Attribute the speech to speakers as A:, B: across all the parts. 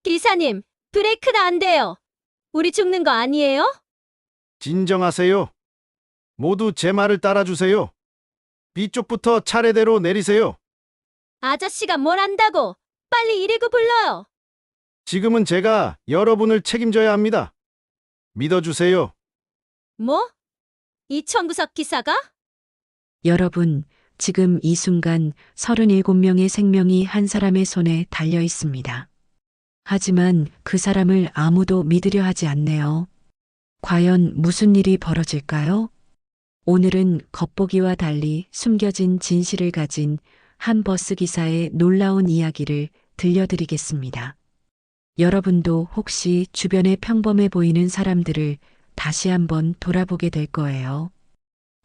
A: 기사님, 브레이크가 안 돼요. 우리 죽는 거 아니에요?
B: 진정하세요. 모두 제 말을 따라주세요. B쪽부터 차례대로 내리세요.
A: 아저씨가 뭘 안다고? 빨리 119 불러요.
B: 지금은 제가 여러분을 책임져야 합니다. 믿어주세요.
A: 뭐? 이청구석 기사가?
C: 여러분, 지금 이 순간 37명의 생명이 한 사람의 손에 달려 있습니다. 하지만 그 사람을 아무도 믿으려 하지 않네요. 과연 무슨 일이 벌어질까요? 오늘은 겉보기와 달리 숨겨진 진실을 가진 한 버스 기사의 놀라운 이야기를 들려드리겠습니다. 여러분도 혹시 주변에 평범해 보이는 사람들을 다시 한번 돌아보게 될 거예요.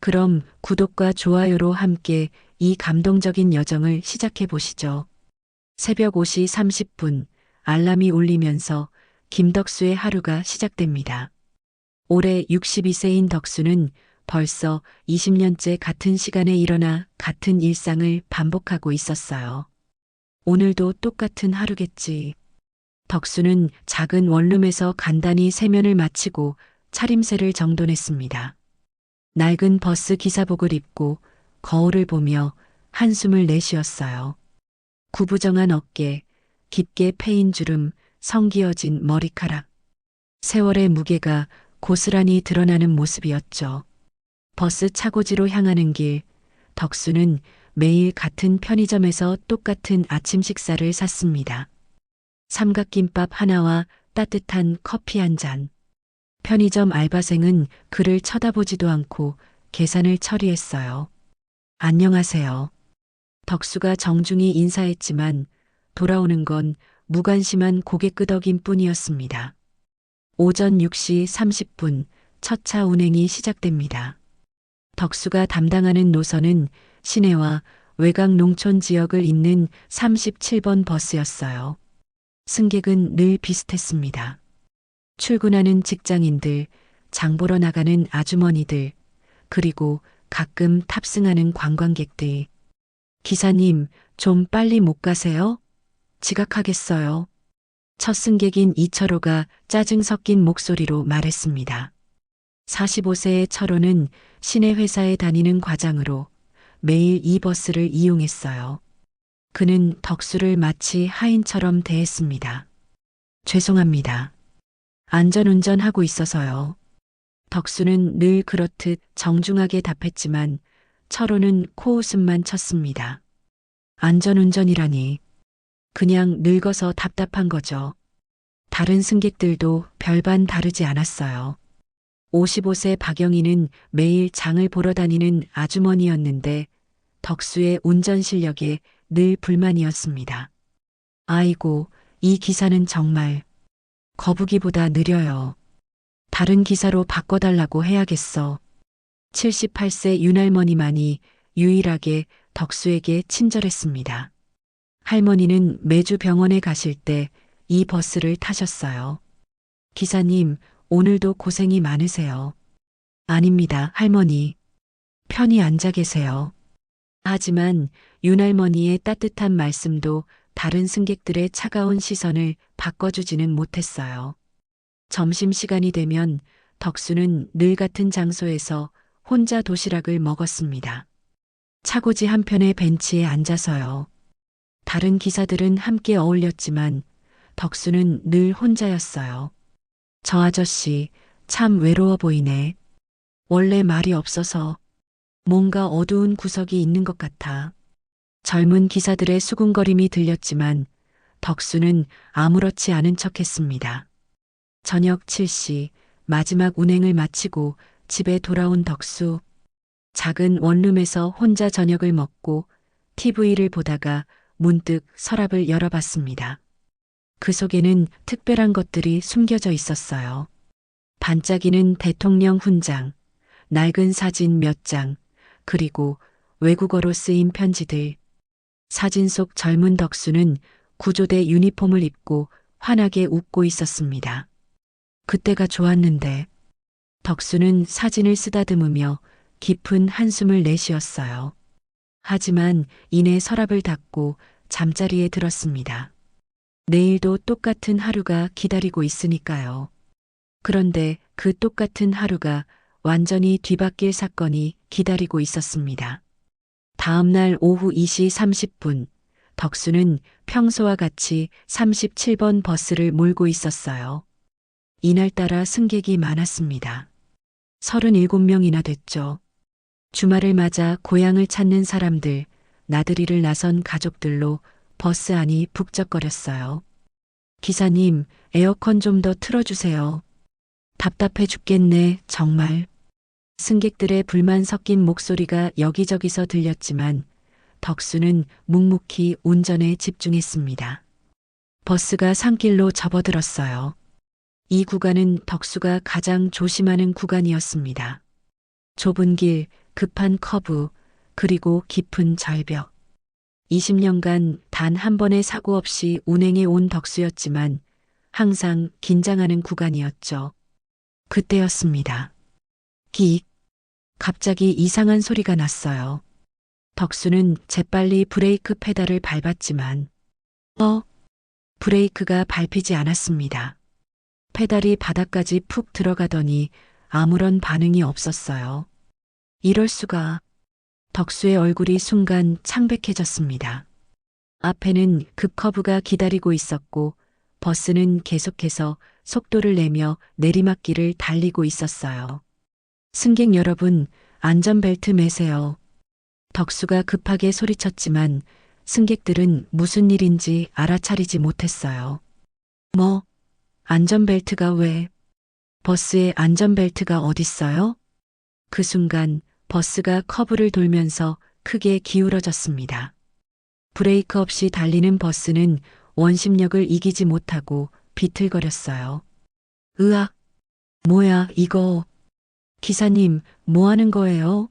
C: 그럼 구독과 좋아요로 함께 이 감동적인 여정을 시작해 보시죠. 새벽 5시 30분 알람이 울리면서 김덕수의 하루가 시작됩니다. 올해 62세인 덕수는 벌써 20년째 같은 시간에 일어나 같은 일상을 반복하고 있었어요. 오늘도 똑같은 하루겠지. 덕수는 작은 원룸에서 간단히 세면을 마치고 차림새를 정돈했습니다. 낡은 버스 기사복을 입고 거울을 보며 한숨을 내쉬었어요. 구부정한 어깨, 깊게 패인 주름, 성기어진 머리카락. 세월의 무게가 고스란히 드러나는 모습이었죠. 버스 차고지로 향하는 길, 덕수는 매일 같은 편의점에서 똑같은 아침 식사를 샀습니다. 삼각김밥 하나와 따뜻한 커피 한 잔. 편의점 알바생은 그를 쳐다보지도 않고 계산을 처리했어요. 안녕하세요. 덕수가 정중히 인사했지만 돌아오는 건 무관심한 고개 끄덕임 뿐이었습니다. 오전 6시 30분 첫 차 운행이 시작됩니다. 덕수가 담당하는 노선은 시내와 외곽 농촌 지역을 잇는 37번 버스였어요. 승객은 늘 비슷했습니다. 출근하는 직장인들, 장 보러 나가는 아주머니들, 그리고 가끔 탑승하는 관광객들. 기사님, 좀 빨리 못 가세요? 지각하겠어요. 첫 승객인 이철호가 짜증 섞인 목소리로 말했습니다. 45세의 철호는 시내 회사에 다니는 과장으로 매일 이 버스를 이용했어요. 그는 덕수를 마치 하인처럼 대했습니다. 죄송합니다. 안전운전하고 있어서요. 덕수는 늘 그렇듯 정중하게 답했지만 철호는 코웃음만 쳤습니다. 안전운전이라니. 그냥 늙어서 답답한 거죠. 다른 승객들도 별반 다르지 않았어요. 55세 박영희는 매일 장을 보러 다니는 아주머니였는데 덕수의 운전 실력에 늘 불만이었습니다. 아이고, 이 기사는 정말 거북이보다 느려요. 다른 기사로 바꿔달라고 해야겠어. 78세 윤할머니만이 유일하게 덕수에게 친절했습니다. 할머니는 매주 병원에 가실 때 이 버스를 타셨어요. 기사님, 오늘도 고생이 많으세요. 아닙니다, 할머니. 편히 앉아 계세요. 하지만 윤할머니의 따뜻한 말씀도 다른 승객들의 차가운 시선을 바꿔주지는 못했어요. 점심시간이 되면 덕수는 늘 같은 장소에서 혼자 도시락을 먹었습니다. 차고지 한편의 벤치에 앉아서요. 다른 기사들은 함께 어울렸지만 덕수는 늘 혼자였어요. 저 아저씨 참 외로워 보이네. 원래 말이 없어서 뭔가 어두운 구석이 있는 것 같아. 젊은 기사들의 수군거림이 들렸지만 덕수는 아무렇지 않은 척했습니다. 저녁 7시 마지막 운행을 마치고 집에 돌아온 덕수. 작은 원룸에서 혼자 저녁을 먹고 TV를 보다가 문득 서랍을 열어봤습니다. 그 속에는 특별한 것들이 숨겨져 있었어요. 반짝이는 대통령 훈장, 낡은 사진 몇 장, 그리고 외국어로 쓰인 편지들. 사진 속 젊은 덕수는 구조대 유니폼을 입고 환하게 웃고 있었습니다. 그때가 좋았는데. 덕수는 사진을 쓰다듬으며 깊은 한숨을 내쉬었어요. 하지만 이내 서랍을 닫고 잠자리에 들었습니다. 내일도 똑같은 하루가 기다리고 있으니까요. 그런데 그 똑같은 하루가 완전히 뒤바뀔 사건이 기다리고 있었습니다. 다음 날 오후 2시 30분, 덕수는 평소와 같이 37번 버스를 몰고 있었어요. 이날따라 승객이 많았습니다. 37명이나 됐죠. 주말을 맞아 고향을 찾는 사람들, 나들이를 나선 가족들로 버스 안이 북적거렸어요. 기사님, 에어컨 좀 더 틀어주세요. 답답해 죽겠네, 정말. 승객들의 불만 섞인 목소리가 여기저기서 들렸지만 덕수는 묵묵히 운전에 집중했습니다. 버스가 산길로 접어들었어요. 이 구간은 덕수가 가장 조심하는 구간이었습니다. 좁은 길, 급한 커브, 그리고 깊은 절벽. 20년간 단 한 번의 사고 없이 운행해 온 덕수였지만 항상 긴장하는 구간이었죠. 그때였습니다. 끽. 갑자기 이상한 소리가 났어요. 덕수는 재빨리 브레이크 페달을 밟았지만 브레이크가 밟히지 않았습니다. 페달이 바닥까지 푹 들어가더니 아무런 반응이 없었어요. 이럴 수가. 덕수의 얼굴이 순간 창백해졌습니다. 앞에는 급커브가 기다리고 있었고 버스는 계속해서 속도를 내며 내리막길을 달리고 있었어요. 승객 여러분, 안전벨트 매세요. 덕수가 급하게 소리쳤지만 승객들은 무슨 일인지 알아차리지 못했어요. 뭐? 안전벨트가 왜? 버스에 안전벨트가 어딨어요? 그 순간 버스가 커브를 돌면서 크게 기울어졌습니다. 브레이크 없이 달리는 버스는 원심력을 이기지 못하고 비틀거렸어요. 으악! 뭐야, 이거. 기사님, 뭐 하는 거예요?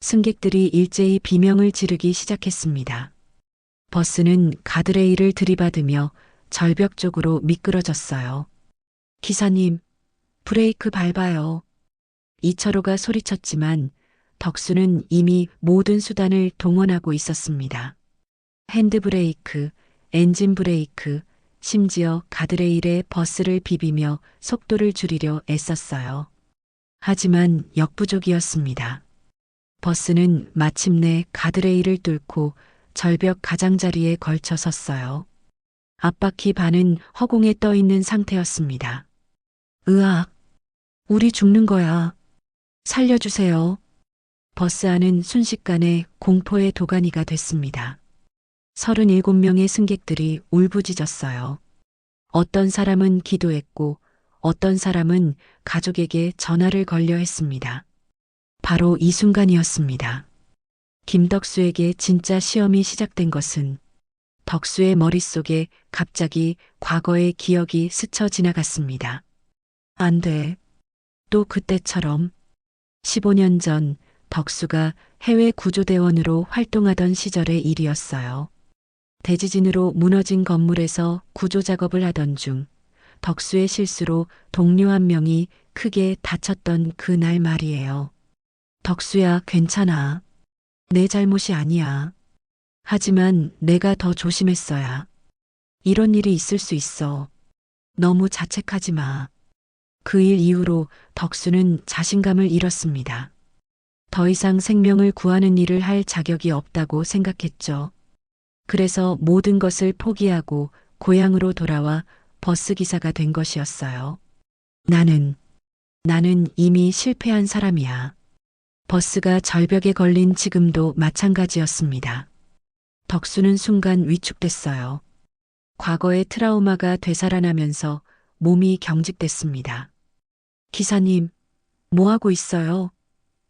C: 승객들이 일제히 비명을 지르기 시작했습니다. 버스는 가드레일을 들이받으며 절벽 쪽으로 미끄러졌어요. 기사님, 브레이크 밟아요. 이철호가 소리쳤지만 덕수는 이미 모든 수단을 동원하고 있었습니다. 핸드브레이크, 엔진브레이크, 심지어 가드레일에 버스를 비비며 속도를 줄이려 애썼어요. 하지만 역부족이었습니다. 버스는 마침내 가드레일을 뚫고 절벽 가장자리에 걸쳐 섰어요. 앞바퀴 반은 허공에 떠 있는 상태였습니다. 으악! 우리 죽는 거야. 살려주세요. 버스 안은 순식간에 공포의 도가니가 됐습니다. 37명의 승객들이 울부짖었어요. 어떤 사람은 기도했고 어떤 사람은 가족에게 전화를 걸려 했습니다. 바로 이 순간이었습니다. 김덕수에게 진짜 시험이 시작된 것은 덕수의 머릿속에 갑자기 과거의 기억이 스쳐 지나갔습니다. 안 돼. 또 그때처럼 15년 전 덕수가 해외 구조대원으로 활동하던 시절의 일이었어요. 대지진으로 무너진 건물에서 구조 작업을 하던 중 덕수의 실수로 동료 한 명이 크게 다쳤던 그날 말이에요. 덕수야, 괜찮아. 내 잘못이 아니야. 하지만 내가 더 조심했어야. 이런 일이 있을 수 있어. 너무 자책하지 마. 그 일 이후로 덕수는 자신감을 잃었습니다. 더 이상 생명을 구하는 일을 할 자격이 없다고 생각했죠. 그래서 모든 것을 포기하고 고향으로 돌아와 버스기사가 된 것이었어요. 나는 이미 실패한 사람이야. 버스가 절벽에 걸린 지금도 마찬가지였습니다. 덕수는 순간 위축됐어요. 과거의 트라우마가 되살아나면서 몸이 경직됐습니다. 기사님, 뭐 하고 있어요?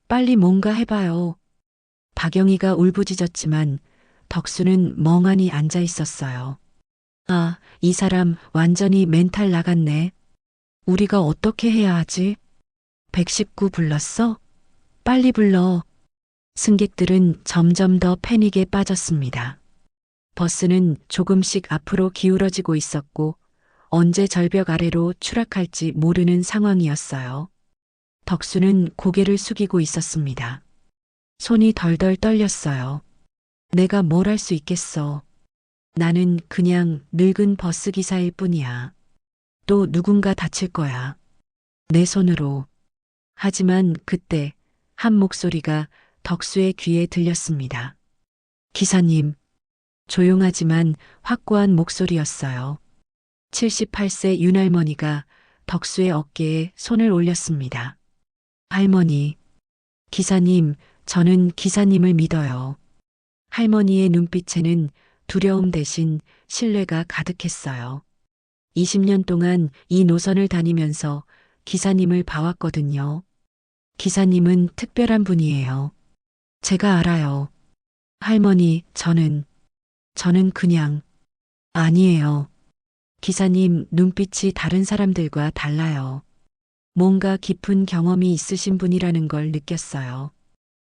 C: 빨리 뭔가 해봐요. 박영희가 울부짖었지만 덕수는 멍하니 앉아 있었어요. 아, 이 사람 완전히 멘탈 나갔네. 우리가 어떻게 해야 하지? 119 불렀어? 빨리 불러. 승객들은 점점 더 패닉에 빠졌습니다. 버스는 조금씩 앞으로 기울어지고 있었고 언제 절벽 아래로 추락할지 모르는 상황이었어요. 덕수는 고개를 숙이고 있었습니다. 손이 덜덜 떨렸어요. 내가 뭘 할 수 있겠어. 나는 그냥 늙은 버스 기사일 뿐이야. 또 누군가 다칠 거야. 내 손으로. 하지만 그때 한 목소리가 덕수의 귀에 들렸습니다. 기사님. 조용하지만 확고한 목소리였어요. 78세 윤할머니가 덕수의 어깨에 손을 올렸습니다. 할머니. 기사님, 저는 기사님을 믿어요. 할머니의 눈빛에는 두려움 대신 신뢰가 가득했어요. 20년 동안 이 노선을 다니면서 기사님을 봐왔거든요. 기사님은 특별한 분이에요. 제가 알아요. 할머니, 저는 그냥 아니에요. 기사님 눈빛이 다른 사람들과 달라요. 뭔가 깊은 경험이 있으신 분이라는 걸 느꼈어요.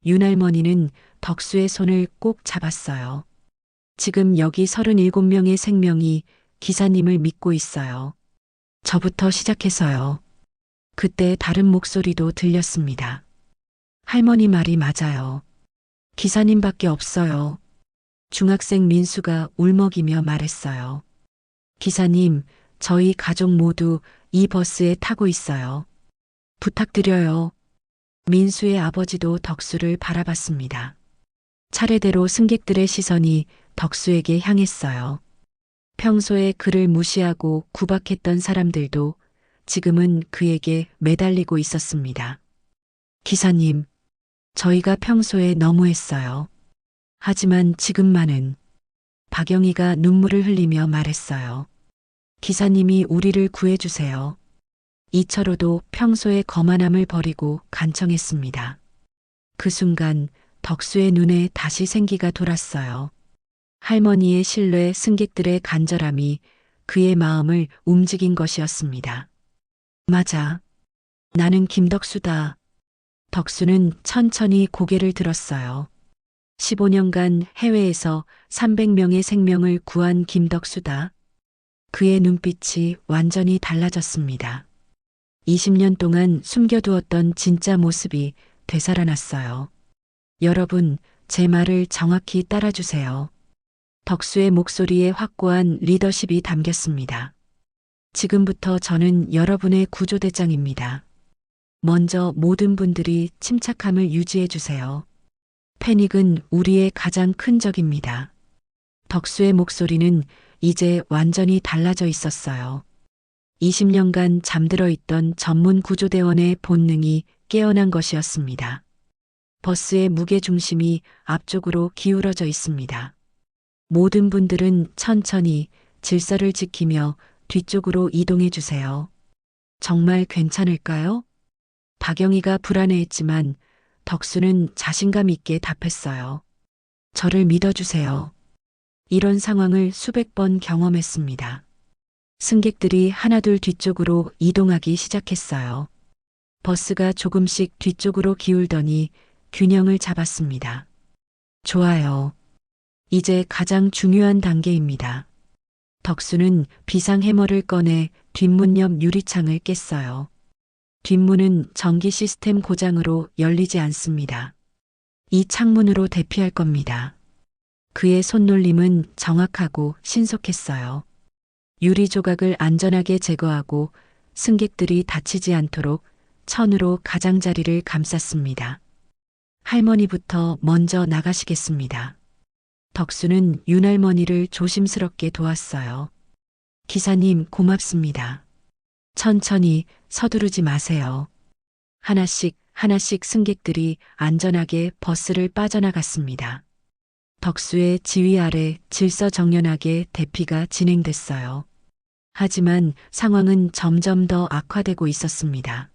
C: 윤할머니는 덕수의 손을 꼭 잡았어요. 지금 여기 37명의 생명이 기사님을 믿고 있어요. 저부터 시작해서요. 그때 다른 목소리도 들렸습니다. 할머니 말이 맞아요. 기사님밖에 없어요. 중학생 민수가 울먹이며 말했어요. 기사님, 저희 가족 모두 이 버스에 타고 있어요. 부탁드려요. 민수의 아버지도 덕수를 바라봤습니다. 차례대로 승객들의 시선이 덕수에게 향했어요. 평소에 그를 무시하고 구박했던 사람들도 지금은 그에게 매달리고 있었습니다. 기사님, 저희가 평소에 너무했어요. 하지만 지금만은 박영희가 눈물을 흘리며 말했어요. 기사님이 우리를 구해주세요. 이철호도 평소의 거만함을 버리고 간청했습니다. 그 순간 덕수의 눈에 다시 생기가 돌았어요. 할머니의 신뢰, 승객들의 간절함이 그의 마음을 움직인 것이었습니다. 맞아. 나는 김덕수다. 덕수는 천천히 고개를 들었어요. 15년간 해외에서 300명의 생명을 구한 김덕수다. 그의 눈빛이 완전히 달라졌습니다. 20년 동안 숨겨두었던 진짜 모습이 되살아났어요. 여러분, 제 말을 정확히 따라주세요. 덕수의 목소리에 확고한 리더십이 담겼습니다. 지금부터 저는 여러분의 구조대장입니다. 먼저 모든 분들이 침착함을 유지해 주세요. 패닉은 우리의 가장 큰 적입니다. 덕수의 목소리는 이제 완전히 달라져 있었어요. 20년간 잠들어 있던 전문 구조대원의 본능이 깨어난 것이었습니다. 버스의 무게 중심이 앞쪽으로 기울어져 있습니다. 모든 분들은 천천히 질서를 지키며 뒤쪽으로 이동해 주세요. 정말 괜찮을까요? 박영희가 불안해했지만 덕수는 자신감 있게 답했어요. 저를 믿어주세요. 이런 상황을 수백 번 경험했습니다. 승객들이 하나둘 뒤쪽으로 이동하기 시작했어요. 버스가 조금씩 뒤쪽으로 기울더니 균형을 잡았습니다. 좋아요. 이제 가장 중요한 단계입니다. 덕수는 비상 해머를 꺼내 뒷문 옆 유리창을 깼어요. 뒷문은 전기 시스템 고장으로 열리지 않습니다. 이 창문으로 대피할 겁니다. 그의 손놀림은 정확하고 신속했어요. 유리 조각을 안전하게 제거하고 승객들이 다치지 않도록 천으로 가장자리를 감쌌습니다. 할머니부터 먼저 나가시겠습니다. 덕수는 윤할머니를 조심스럽게 도왔어요. 기사님 고맙습니다. 천천히 서두르지 마세요. 하나씩 승객들이 안전하게 버스를 빠져나갔습니다. 덕수의 지휘 아래 질서정연하게 대피가 진행됐어요. 하지만 상황은 점점 더 악화되고 있었습니다.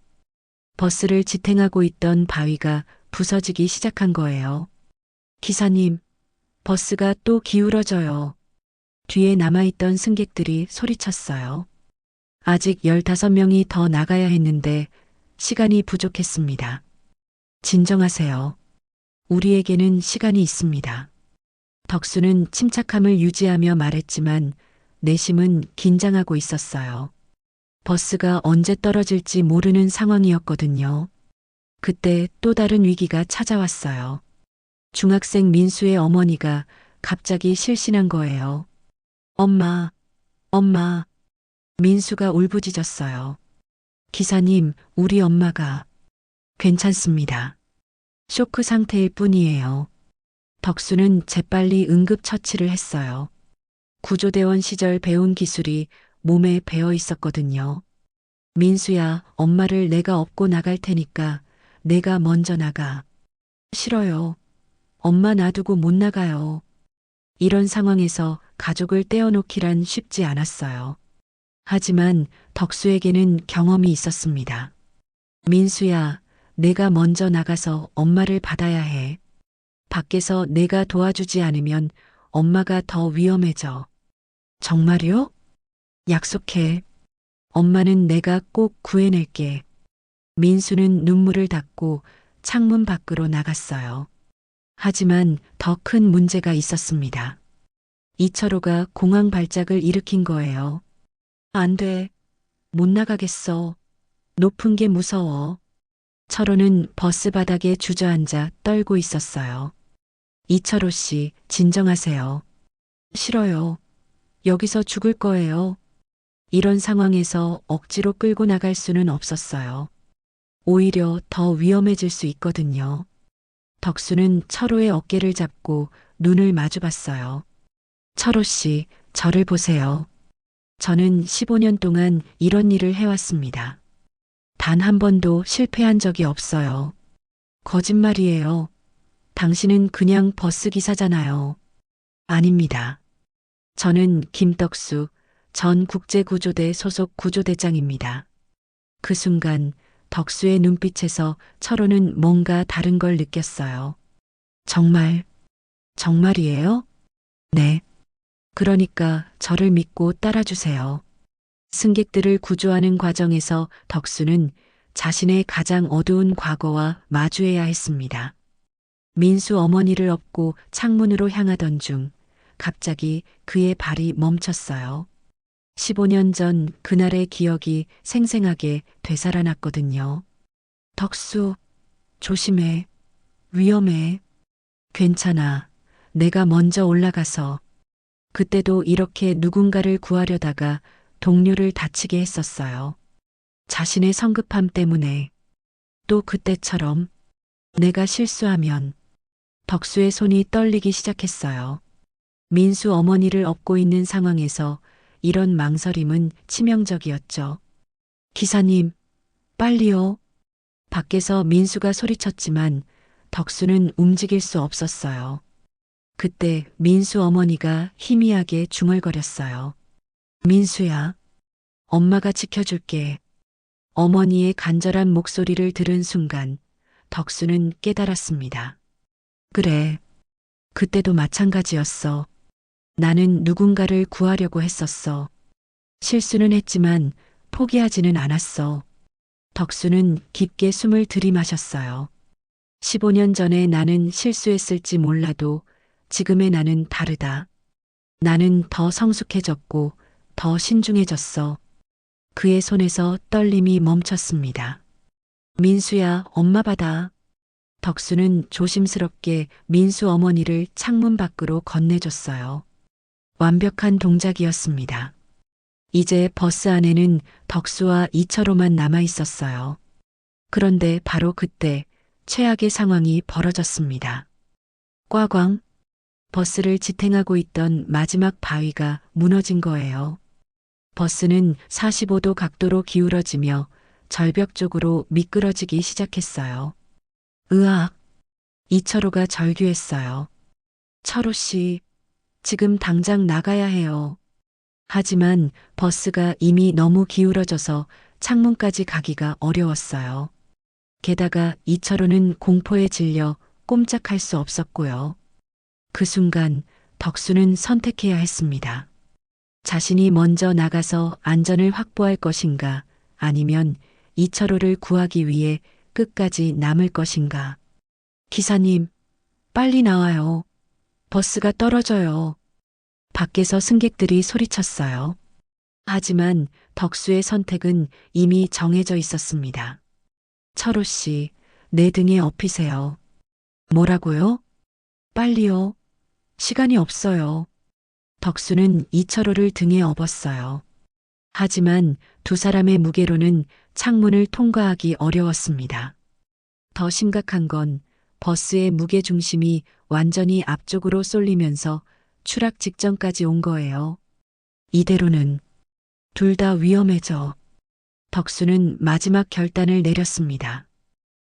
C: 버스를 지탱하고 있던 바위가 부서지기 시작한 거예요. 기사님, 버스가 또 기울어져요. 뒤에 남아있던 승객들이 소리쳤어요. 아직 15명이 더 나가야 했는데 시간이 부족했습니다. 진정하세요. 우리에게는 시간이 있습니다. 덕수는 침착함을 유지하며 말했지만 내심은 긴장하고 있었어요. 버스가 언제 떨어질지 모르는 상황이었거든요. 그때 또 다른 위기가 찾아왔어요. 중학생 민수의 어머니가 갑자기 실신한 거예요. 엄마, 엄마. 민수가 울부짖었어요. 기사님, 우리 엄마가 괜찮습니다. 쇼크 상태일 뿐이에요. 덕수는 재빨리 응급처치를 했어요. 구조대원 시절 배운 기술이 몸에 배어 있었거든요. 민수야, 엄마를 내가 업고 나갈 테니까 내가 먼저 나가. 싫어요. 엄마 놔두고 못 나가요. 이런 상황에서 가족을 떼어놓기란 쉽지 않았어요. 하지만 덕수에게는 경험이 있었습니다. 민수야, 내가 먼저 나가서 엄마를 받아야 해. 밖에서 내가 도와주지 않으면 엄마가 더 위험해져. 정말요? 약속해. 엄마는 내가 꼭 구해낼게. 민수는 눈물을 닦고 창문 밖으로 나갔어요. 하지만 더 큰 문제가 있었습니다. 이철호가 공황 발작을 일으킨 거예요. 안 돼. 못 나가겠어. 높은 게 무서워. 철호는 버스 바닥에 주저앉아 떨고 있었어요. 이철호 씨, 진정하세요. 싫어요. 여기서 죽을 거예요. 이런 상황에서 억지로 끌고 나갈 수는 없었어요. 오히려 더 위험해질 수 있거든요. 덕수는 철호의 어깨를 잡고 눈을 마주봤어요. 철호 씨, 저를 보세요. 저는 15년 동안 이런 일을 해왔습니다. 단 한 번도 실패한 적이 없어요. 거짓말이에요. 당신은 그냥 버스 기사잖아요. 아닙니다. 저는 김덕수 전 국제구조대 소속 구조대장입니다. 그 순간 덕수의 눈빛에서 철호는 뭔가 다른 걸 느꼈어요. 정말이에요? 네. 그러니까 저를 믿고 따라주세요. 승객들을 구조하는 과정에서 덕수는 자신의 가장 어두운 과거와 마주해야 했습니다. 민수 어머니를 업고 창문으로 향하던 중 갑자기 그의 발이 멈췄어요. 15년 전 그날의 기억이 생생하게 되살아났거든요. 덕수, 조심해. 위험해. 괜찮아. 내가 먼저 올라가서. 그때도 이렇게 누군가를 구하려다가 동료를 다치게 했었어요. 자신의 성급함 때문에. 또 그때처럼 내가 실수하면 덕수의 손이 떨리기 시작했어요. 민수 어머니를 업고 있는 상황에서 이런 망설임은 치명적이었죠. 기사님, 빨리요. 밖에서 민수가 소리쳤지만 덕수는 움직일 수 없었어요. 그때 민수 어머니가 희미하게 중얼거렸어요. 민수야, 엄마가 지켜줄게. 어머니의 간절한 목소리를 들은 순간 덕수는 깨달았습니다. 그래, 그때도 마찬가지였어. 나는 누군가를 구하려고 했었어. 실수는 했지만 포기하지는 않았어. 덕수는 깊게 숨을 들이마셨어요. 15년 전에 나는 실수했을지 몰라도 지금의 나는 다르다. 나는 더 성숙해졌고 더 신중해졌어. 그의 손에서 떨림이 멈췄습니다. 민수야, 엄마 받아. 덕수는 조심스럽게 민수 어머니를 창문 밖으로 건네줬어요. 완벽한 동작이었습니다. 이제 버스 안에는 덕수와 이철호만 남아 있었어요. 그런데 바로 그때 최악의 상황이 벌어졌습니다. 꽈광, 버스를 지탱하고 있던 마지막 바위가 무너진 거예요. 버스는 45도 각도로 기울어지며 절벽 쪽으로 미끄러지기 시작했어요. 으악! 이철호가 절규했어요. 철호 씨, 지금 당장 나가야 해요. 하지만 버스가 이미 너무 기울어져서 창문까지 가기가 어려웠어요. 게다가 이철호는 공포에 질려 꼼짝할 수 없었고요. 그 순간 덕수는 선택해야 했습니다. 자신이 먼저 나가서 안전을 확보할 것인가, 아니면 이철호를 구하기 위해 끝까지 남을 것인가. 기사님, 빨리 나와요. 버스가 떨어져요. 밖에서 승객들이 소리쳤어요. 하지만 덕수의 선택은 이미 정해져 있었습니다. 철호 씨, 내 등에 업히세요. 뭐라고요? 빨리요. 시간이 없어요. 덕수는 이철호를 등에 업었어요. 하지만 두 사람의 무게로는 창문을 통과하기 어려웠습니다. 더 심각한 건 버스의 무게 중심이 완전히 앞쪽으로 쏠리면서 추락 직전까지 온 거예요. 이대로는 둘 다 위험해져. 덕수는 마지막 결단을 내렸습니다.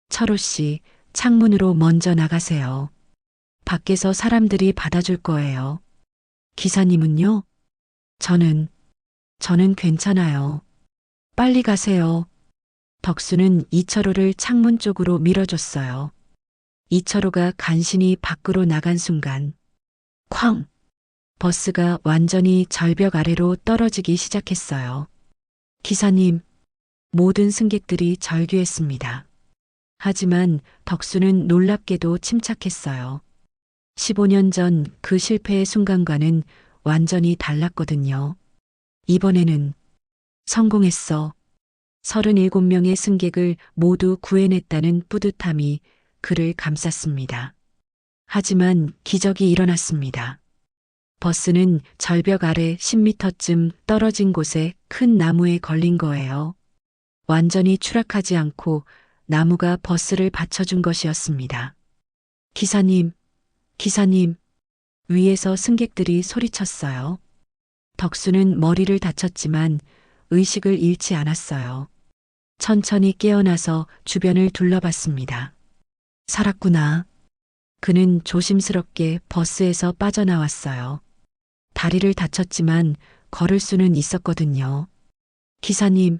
C: 철호 씨, 창문으로 먼저 나가세요. 밖에서 사람들이 받아줄 거예요. 기사님은요? 저는 괜찮아요. 빨리 가세요. 덕수는 이철호를 창문 쪽으로 밀어줬어요. 이철호가 간신히 밖으로 나간 순간, 쾅! 버스가 완전히 절벽 아래로 떨어지기 시작했어요. 기사님, 모든 승객들이 절규했습니다. 하지만 덕수는 놀랍게도 침착했어요. 15년 전 그 실패의 순간과는 완전히 달랐거든요. 이번에는 성공했어. 37명의 승객을 모두 구해냈다는 뿌듯함이 그를 감쌌습니다. 하지만 기적이 일어났습니다. 버스는 절벽 아래 10m쯤 떨어진 곳에 큰 나무에 걸린 거예요. 완전히 추락하지 않고 나무가 버스를 받쳐준 것이었습니다. 기사님, 위에서 승객들이 소리쳤어요. 덕수는 머리를 다쳤지만 의식을 잃지 않았어요. 천천히 깨어나서 주변을 둘러봤습니다. 살았구나. 그는 조심스럽게 버스에서 빠져나왔어요. 다리를 다쳤지만 걸을 수는 있었거든요. 기사님,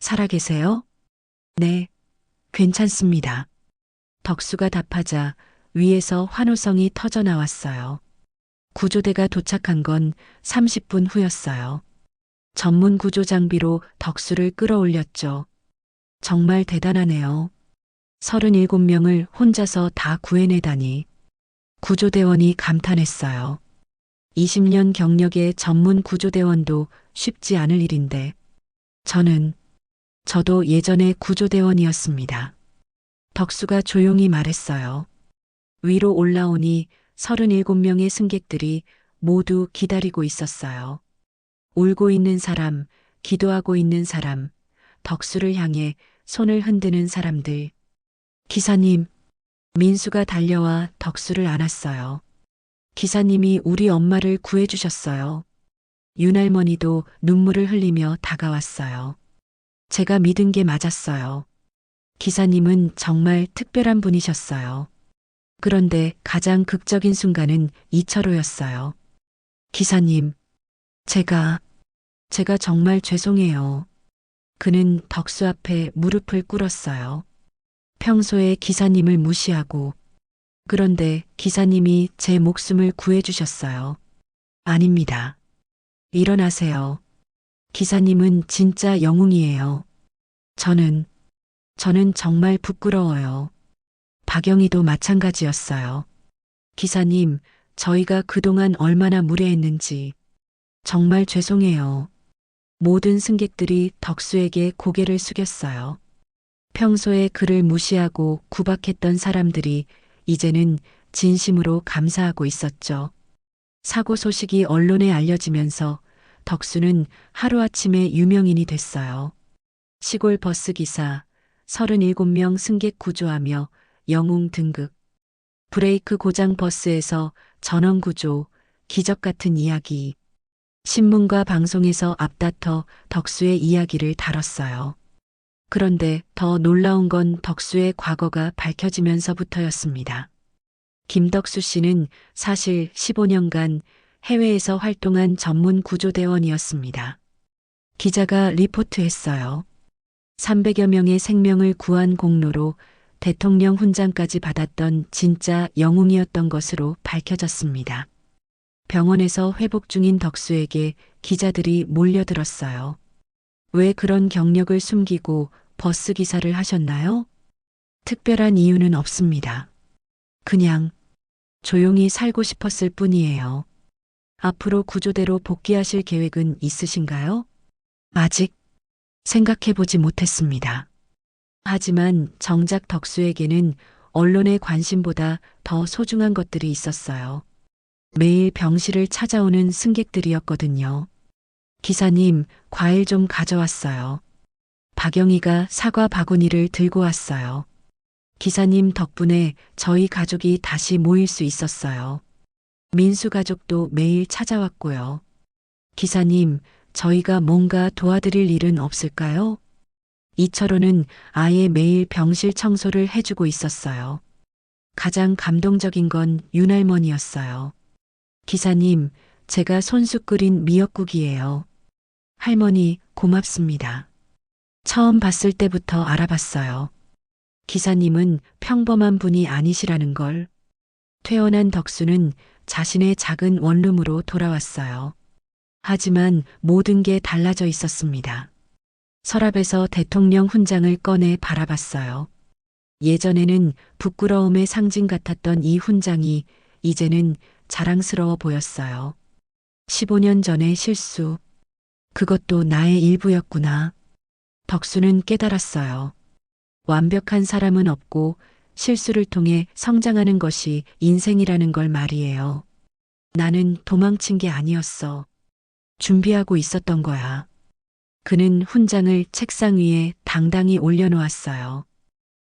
C: 살아계세요? 네, 괜찮습니다. 덕수가 답하자 위에서 환호성이 터져 나왔어요. 구조대가 도착한 건 30분 후였어요. 전문 구조 장비로 덕수를 끌어올렸죠. 정말 대단하네요. 37명을 혼자서 다 구해내다니. 구조대원이 감탄했어요. 20년 경력의 전문 구조대원도 쉽지 않을 일인데, 저도 예전에 구조대원이었습니다. 덕수가 조용히 말했어요. 위로 올라오니 37명의 승객들이 모두 기다리고 있었어요. 울고 있는 사람, 기도하고 있는 사람, 덕수를 향해 손을 흔드는 사람들. 기사님, 민수가 달려와 덕수를 안았어요. 기사님이 우리 엄마를 구해주셨어요. 윤할머니도 눈물을 흘리며 다가왔어요. 제가 믿은 게 맞았어요. 기사님은 정말 특별한 분이셨어요. 그런데 가장 극적인 순간은 이철호였어요. 기사님, 제가 정말 죄송해요. 그는 덕수 앞에 무릎을 꿇었어요. 평소에 기사님을 무시하고, 그런데 기사님이 제 목숨을 구해주셨어요. 아닙니다. 일어나세요. 기사님은 진짜 영웅이에요. 저는 정말 부끄러워요. 박영희도 마찬가지였어요. 기사님, 저희가 그동안 얼마나 무례했는지 정말 죄송해요. 모든 승객들이 덕수에게 고개를 숙였어요. 평소에 그를 무시하고 구박했던 사람들이 이제는 진심으로 감사하고 있었죠. 사고 소식이 언론에 알려지면서 덕수는 하루아침에 유명인이 됐어요. 시골 버스 기사, 37명 승객 구조하며 영웅 등극, 브레이크 고장 버스에서 전원 구조, 기적 같은 이야기. 신문과 방송에서 앞다퉈 덕수의 이야기를 다뤘어요. 그런데 더 놀라운 건 덕수의 과거가 밝혀지면서부터였습니다. 김덕수 씨는 사실 15년간 해외에서 활동한 전문 구조대원이었습니다. 기자가 리포트했어요. 300여 명의 생명을 구한 공로로 대통령 훈장까지 받았던 진짜 영웅이었던 것으로 밝혀졌습니다. 병원에서 회복 중인 덕수에게 기자들이 몰려들었어요. 왜 그런 경력을 숨기고 버스 기사를 하셨나요? 특별한 이유는 없습니다. 그냥 조용히 살고 싶었을 뿐이에요. 앞으로 구조대로 복귀하실 계획은 있으신가요? 아직 생각해보지 못했습니다. 하지만 정작 덕수에게는 언론의 관심보다 더 소중한 것들이 있었어요. 매일 병실을 찾아오는 승객들이었거든요. 기사님, 과일 좀 가져왔어요. 박영희가 사과 바구니를 들고 왔어요. 기사님 덕분에 저희 가족이 다시 모일 수 있었어요. 민수 가족도 매일 찾아왔고요. 기사님, 저희가 뭔가 도와드릴 일은 없을까요? 이철호는 아예 매일 병실 청소를 해주고 있었어요. 가장 감동적인 건 윤할머니였어요. 기사님, 제가 손수 끓인 미역국이에요. 할머니, 고맙습니다. 처음 봤을 때부터 알아봤어요. 기사님은 평범한 분이 아니시라는 걸. 퇴원한 덕수는 자신의 작은 원룸으로 돌아왔어요. 하지만 모든 게 달라져 있었습니다. 서랍에서 대통령 훈장을 꺼내 바라봤어요. 예전에는 부끄러움의 상징 같았던 이 훈장이 이제는 자랑스러워 보였어요. 15년 전의 실수. 그것도 나의 일부였구나. 덕수는 깨달았어요. 완벽한 사람은 없고 실수를 통해 성장하는 것이 인생이라는 걸 말이에요. 나는 도망친 게 아니었어. 준비하고 있었던 거야. 그는 훈장을 책상 위에 당당히 올려놓았어요.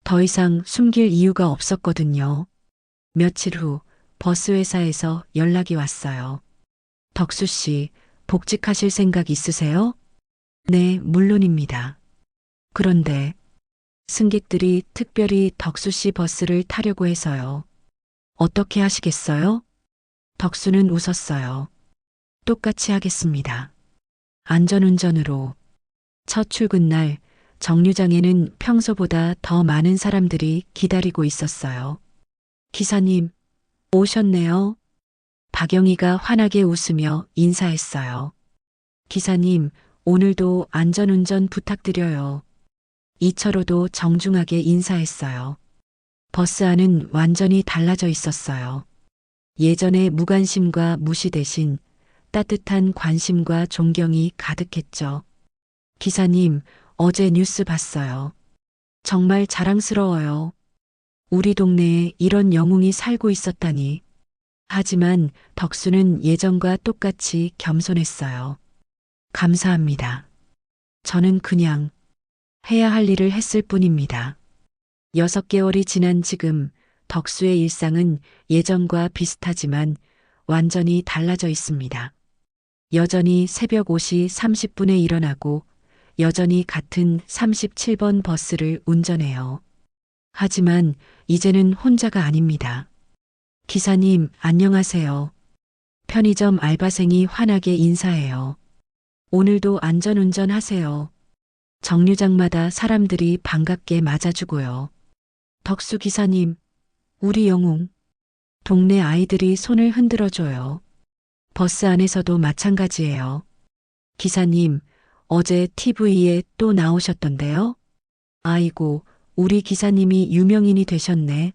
C: 더 이상 숨길 이유가 없었거든요. 며칠 후 버스 회사에서 연락이 왔어요. 덕수 씨, 복직하실 생각 있으세요? 네, 물론입니다. 그런데 승객들이 특별히 덕수 씨 버스를 타려고 해서요. 어떻게 하시겠어요? 덕수는 웃었어요. 똑같이 하겠습니다. 안전운전으로. 첫 출근 날 정류장에는 평소보다 더 많은 사람들이 기다리고 있었어요. 기사님, 오셨네요. 박영희가 환하게 웃으며 인사했어요. 기사님, 오늘도 안전운전 부탁드려요. 이철호도 정중하게 인사했어요. 버스 안은 완전히 달라져 있었어요. 예전의 무관심과 무시 대신 따뜻한 관심과 존경이 가득했죠. 기사님, 어제 뉴스 봤어요. 정말 자랑스러워요. 우리 동네에 이런 영웅이 살고 있었다니. 하지만 덕수는 예전과 똑같이 겸손했어요. 감사합니다. 저는 그냥 해야 할 일을 했을 뿐입니다. 6개월이 지난 지금 덕수의 일상은 예전과 비슷하지만 완전히 달라져 있습니다. 여전히 새벽 5시 30분에 일어나고 여전히 같은 37번 버스를 운전해요. 하지만 이제는 혼자가 아닙니다. 기사님, 안녕하세요. 편의점 알바생이 환하게 인사해요. 오늘도 안전운전 하세요. 정류장마다 사람들이 반갑게 맞아주고요. 덕수 기사님, 우리 영웅. 동네 아이들이 손을 흔들어줘요. 버스 안에서도 마찬가지예요. 기사님, 어제 TV에 또 나오셨던데요? 아이고, 우리 기사님이 유명인이 되셨네.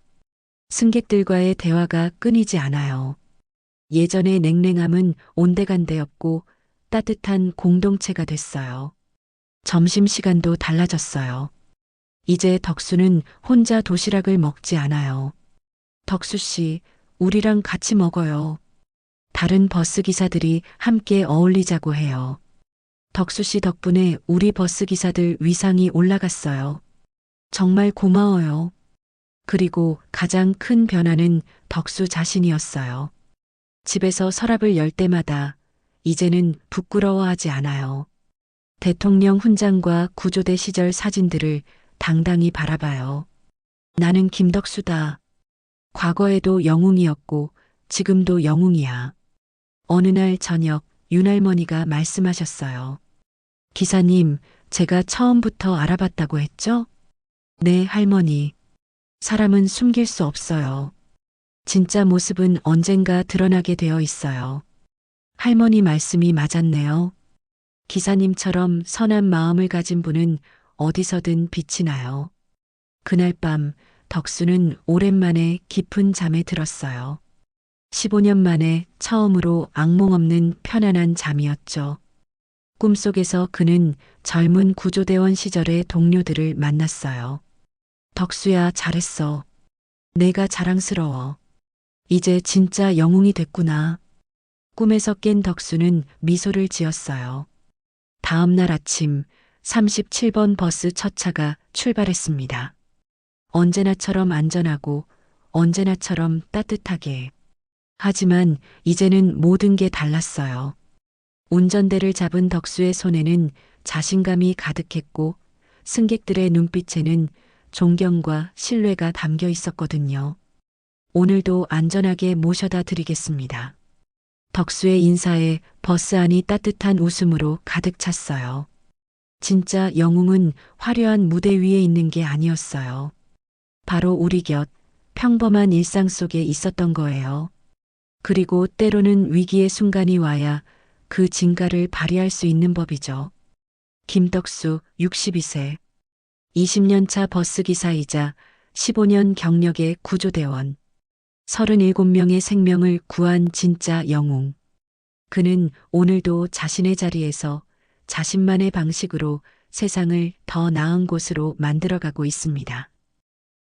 C: 승객들과의 대화가 끊이지 않아요. 예전의 냉랭함은 온데간데였고 따뜻한 공동체가 됐어요. 점심시간도 달라졌어요. 이제 덕수는 혼자 도시락을 먹지 않아요. 덕수 씨, 우리랑 같이 먹어요. 다른 버스 기사들이 함께 어울리자고 해요. 덕수 씨 덕분에 우리 버스 기사들 위상이 올라갔어요. 정말 고마워요. 그리고 가장 큰 변화는 덕수 자신이었어요. 집에서 서랍을 열 때마다 이제는 부끄러워하지 않아요. 대통령 훈장과 구조대 시절 사진들을 당당히 바라봐요. 나는 김덕수다. 과거에도 영웅이었고 지금도 영웅이야. 어느 날 저녁 윤할머니가 말씀하셨어요. 기사님, 제가 처음부터 알아봤다고 했죠? 네, 할머니. 사람은 숨길 수 없어요. 진짜 모습은 언젠가 드러나게 되어 있어요. 할머니 말씀이 맞았네요. 기사님처럼 선한 마음을 가진 분은 어디서든 빛이 나요. 그날 밤 덕수는 오랜만에 깊은 잠에 들었어요. 15년 만에 처음으로 악몽 없는 편안한 잠이었죠. 꿈속에서 그는 젊은 구조대원 시절의 동료들을 만났어요. 덕수야, 잘했어. 내가 자랑스러워. 이제 진짜 영웅이 됐구나. 꿈에서 깬 덕수는 미소를 지었어요. 다음 날 아침 37번 버스 첫 차가 출발했습니다. 언제나처럼 안전하고 언제나처럼 따뜻하게. 하지만 이제는 모든 게 달랐어요. 운전대를 잡은 덕수의 손에는 자신감이 가득했고 승객들의 눈빛에는 존경과 신뢰가 담겨 있었거든요. 오늘도 안전하게 모셔다 드리겠습니다. 덕수의 인사에 버스 안이 따뜻한 웃음으로 가득 찼어요. 진짜 영웅은 화려한 무대 위에 있는 게 아니었어요. 바로 우리 곁 평범한 일상 속에 있었던 거예요. 그리고 때로는 위기의 순간이 와야 그 진가를 발휘할 수 있는 법이죠. 김덕수 62세. 20년 차 버스기사이자 15년 경력의 구조대원. 37명의 생명을 구한 진짜 영웅. 그는 오늘도 자신의 자리에서 자신만의 방식으로 세상을 더 나은 곳으로 만들어가고 있습니다.